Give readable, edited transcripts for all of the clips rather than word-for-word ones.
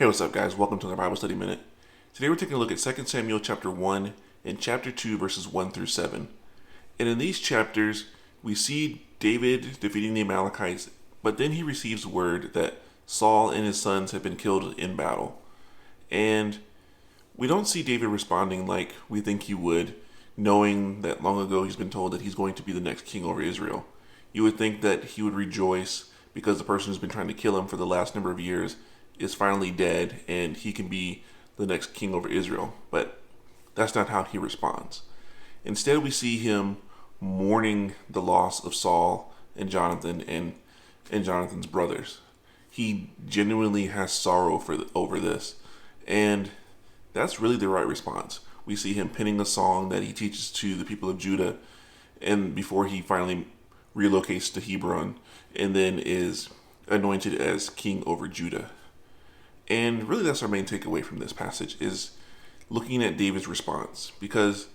Hey, what's up, guys? Welcome to the Bible Study Minute. Today we're taking a look at 2 Samuel chapter 1 and chapter 2, verses 1 through 7. And in these chapters, we see David defeating the Amalekites, but then he receives word that Saul and his sons have been killed in battle. And we don't see David responding like we think he would, knowing that long ago he's been told that he's going to be the next king over Israel. You would think that he would rejoice because the person who's been trying to kill him for the last number of years is finally dead and he can be the next king over Israel. But that's not how he responds. Instead, we see him mourning the loss of Saul and Jonathan and Jonathan's brothers. He genuinely has sorrow over this. And that's really the right response. We see him penning a song that he teaches to the people of Judah, and before he finally relocates to Hebron and then is anointed as king over Judah. And really that's our main takeaway from this passage, is looking at David's response, because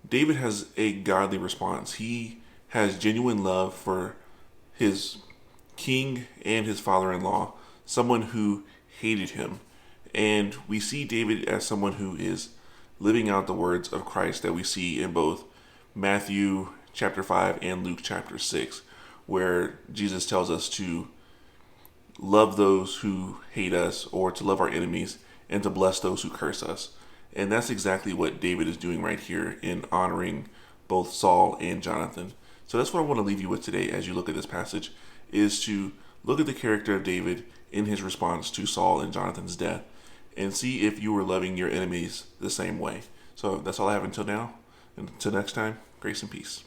David has a godly response. He has genuine love for his king and his father-in-law, someone who hated him. And we see David as someone who is living out the words of Christ that we see in both Matthew chapter 5 and Luke chapter 6, where Jesus tells us to love those who hate us, or to love our enemies, and to bless those who curse us. And that's exactly what David is doing right here in honoring both Saul and Jonathan. So that's what I want to leave you with today as you look at this passage, is to look at the character of David in his response to Saul and Jonathan's death, and see if you were loving your enemies the same way. So that's all I have until now. Until next time, grace and peace.